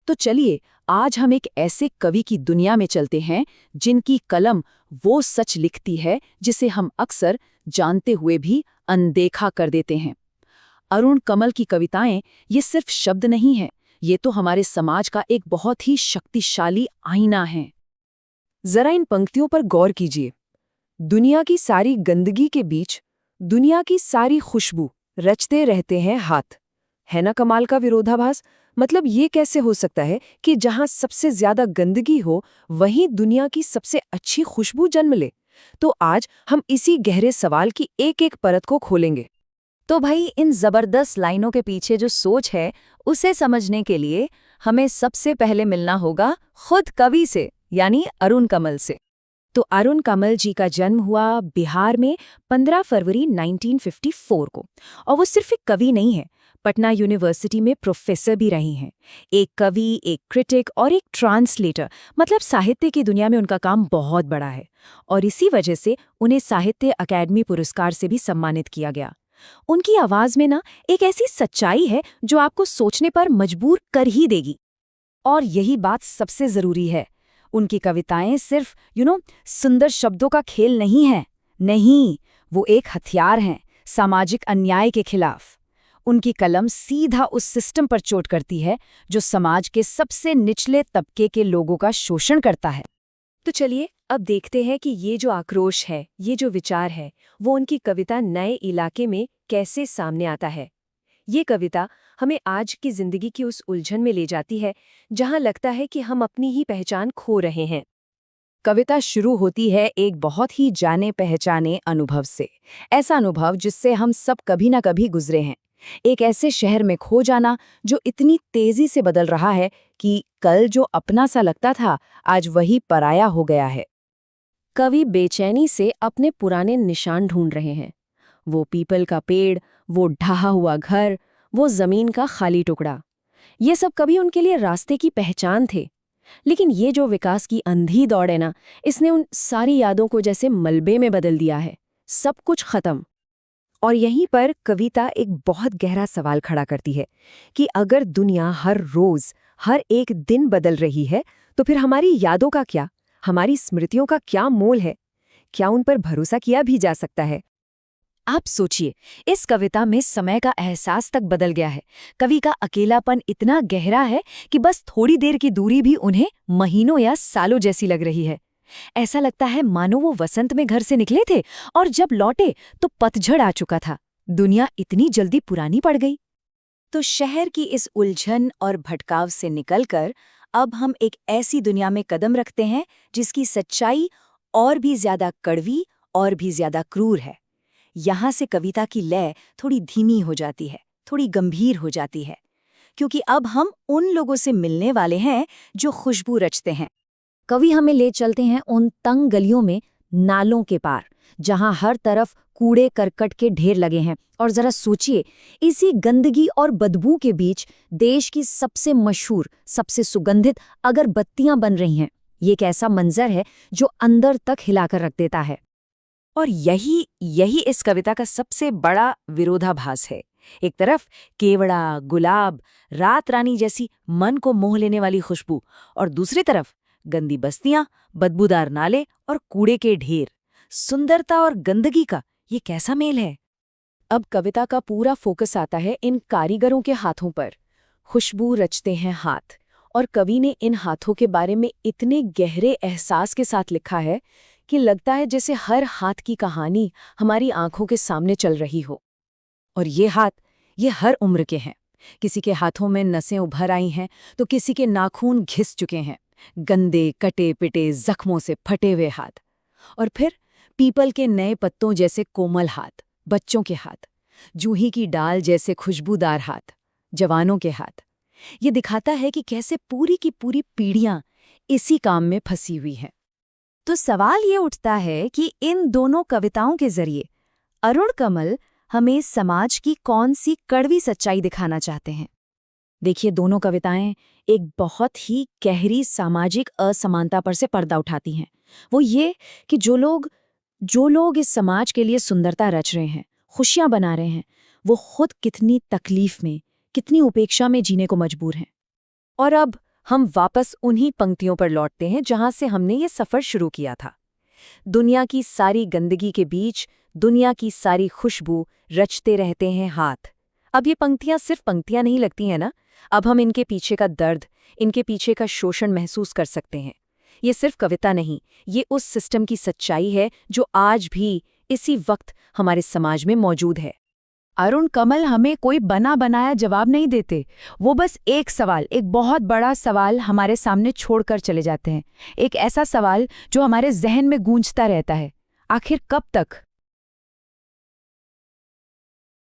तो चलिए आज हम एक ऐसे कवि की दुनिया में चलते हैं जिनकी कलम वो सच लिखती है जिसे हम अक्सर जानते हुए भी अनदेखा कर देते हैं। अरुण कमल की कविताएं ये सिर्फ शब्द नहीं हैं, ये तो हमारे समाज का एक बहुत ही शक्तिशाली आईना है। जरा इन पंक्तियों पर गौर कीजिए। दुनिया की सारी गंदगी के बीच दुनिया की सारी खुशबू रचते रहते हैं हाथ। है ना कमाल का विरोधाभास। मतलब ये कैसे हो सकता है कि जहां सबसे ज्यादा गंदगी हो वहीं दुनिया की सबसे अच्छी खुशबू जन्म ले। तो आज हम इसी गहरे सवाल की एक एक परत को खोलेंगे। तो भाई इन जबरदस्त लाइनों के पीछे जो सोच है उसे समझने के लिए हमें सबसे पहले मिलना होगा खुद कवि से, यानी अरुण कमल से। तो अरुण कमल जी का जन्म हुआ बिहार में 15 फरवरी 1954 को। और वो सिर्फ एक कवि नहीं है, पटना यूनिवर्सिटी में प्रोफेसर भी रही हैं। एक कवि, एक क्रिटिक और एक ट्रांसलेटर, मतलब साहित्य की दुनिया में उनका काम बहुत बड़ा है। और इसी वजह से उन्हें साहित्य अकादमी पुरस्कार से भी सम्मानित किया गया। उनकी आवाज में ना एक ऐसी सच्चाई है जो आपको सोचने पर मजबूर कर ही देगी। और यही बात सबसे जरूरी है, उनकी कविताएं सिर्फ सुंदर शब्दों का खेल नहीं है। नहीं, वो एक हथियार हैं सामाजिक अन्याय के खिलाफ। उनकी कलम सीधा उस सिस्टम पर चोट करती है जो समाज के सबसे निचले तबके के लोगों का शोषण करता है। तो चलिए अब देखते हैं कि ये जो आक्रोश है, ये जो विचार है, वो उनकी कविता नए इलाके में कैसे सामने आता है। ये कविता हमें आज की जिंदगी की उस उलझन में ले जाती है जहां लगता है कि हम अपनी ही पहचान खो रहे हैं। कविता शुरू होती है एक बहुत ही जाने पहचाने अनुभव से। ऐसा अनुभव जिससे हम सब कभी ना कभी गुजरे हैं। एक ऐसे शहर में खो जाना जो इतनी तेजी से बदल रहा है कि कल जो अपना सा लगता था आज वही पराया हो गया है। कवि बेचैनी से अपने पुराने निशान ढूंढ रहे हैं। वो पीपल का पेड़, वो ढहा हुआ घर, वो जमीन का खाली टुकड़ा, ये सब कभी उनके लिए रास्ते की पहचान थे। लेकिन ये जो विकास की अंधी दौड़ है ना, इसने उन सारी यादों को जैसे मलबे में बदल दिया है। सब कुछ खत्म। और यहीं पर कविता एक बहुत गहरा सवाल खड़ा करती है कि अगर दुनिया हर रोज, हर एक दिन बदल रही है, तो फिर हमारी यादों का क्या, हमारी स्मृतियों का क्या मोल है? क्या उन पर भरोसा किया भी जा सकता है? आप सोचिए, इस कविता में समय का एहसास तक बदल गया है। कवि का अकेलापन इतना गहरा है कि बस थोड़ी देर की दूरी भी उन्हें महीनों या सालों जैसी लग रही है। ऐसा लगता है मानो वो वसंत में घर से निकले थे और जब लौटे तो पतझड़ आ चुका था। दुनिया इतनी जल्दी पुरानी पड़ गई। तो शहर की इस उलझन और भटकाव से निकलकर अब हम एक ऐसी दुनिया में कदम रखते हैं जिसकी सच्चाई और भी ज्यादा कड़वी और भी ज्यादा क्रूर है। यहाँ से कविता की लय थोड़ी धीमी हो जाती है, थोड़ी गंभीर हो जाती है, क्योंकि अब हम उन लोगों से मिलने वाले हैं जो खुशबू रचते हैं। कवि हमें ले चलते हैं उन तंग गलियों में, नालों के पार, जहां हर तरफ कूड़े करकट के ढेर लगे हैं। और जरा सोचिए, इसी गंदगी और बदबू के बीच देश की सबसे मशहूर, सबसे सुगंधित अगरबत्तियां बन रही हैं। ये एक ऐसा मंजर है जो अंदर तक हिलाकर रख देता है। और यही इस कविता का सबसे बड़ा विरोधाभास है। एक तरफ केवड़ा, गुलाब, रात रानी जैसी मन को मोह लेने वाली खुशबू, और दूसरी तरफ गंदी बस्तियां, बदबूदार नाले और कूड़े के ढेर। सुंदरता और गंदगी का ये कैसा मेल है? अब कविता का पूरा फोकस आता है इन कारीगरों के हाथों पर। खुशबू रचते हैं हाथ, और कवि ने इन हाथों के बारे में इतने गहरे एहसास के साथ लिखा है कि लगता है जैसे हर हाथ की कहानी हमारी आंखों के सामने चल रही हो। और ये हाथ, ये हर उम्र के हैं। किसी के हाथों में नसें उभर आई हैं तो किसी के नाखून घिस चुके हैं, गंदे कटे पिटे जख्मों से फटे हुए हाथ। और फिर पीपल के नए पत्तों जैसे कोमल हाथ, बच्चों के हाथ, जूही की डाल जैसे खुशबूदार हाथ, जवानों के हाथ। ये दिखाता है कि कैसे पूरी की पूरी पीढ़ियां इसी काम में फंसी हुई हैं। तो सवाल ये उठता है कि इन दोनों कविताओं के जरिए अरुण कमल हमें समाज की कौन सी कड़वी सच्चाई दिखाना चाहते हैं। देखिए, दोनों कविताएं एक बहुत ही गहरी सामाजिक असमानता पर से पर्दा उठाती हैं। वो ये कि जो लोग इस समाज के लिए सुंदरता रच रहे हैं, खुशियां बना रहे हैं, वो खुद कितनी तकलीफ में, कितनी उपेक्षा में जीने को मजबूर हैं। और अब हम वापस उन्हीं पंक्तियों पर लौटते हैं जहां से हमने ये सफ़र शुरू किया था। दुनिया की सारी गंदगी के बीच दुनिया की सारी खुशबू रचते रहते हैं हाथ। अब ये पंक्तियां सिर्फ पंक्तियां नहीं लगती हैं ना, अब हम इनके पीछे का दर्द, इनके पीछे का शोषण महसूस कर सकते हैं। ये सिर्फ कविता नहीं, ये उस सिस्टम की सच्चाई है जो आज भी इसी वक्त हमारे समाज में मौजूद है। अरुण, कमल हमें कोई बना बनाया जवाब नहीं देते। वो बस एक सवाल, एक बहुत बड़ा सवाल हमारे सामने छोड़कर चले जाते हैं। एक ऐसा सवाल जो हमारे जहन में गूंजता रहता है, आखिर कब तक?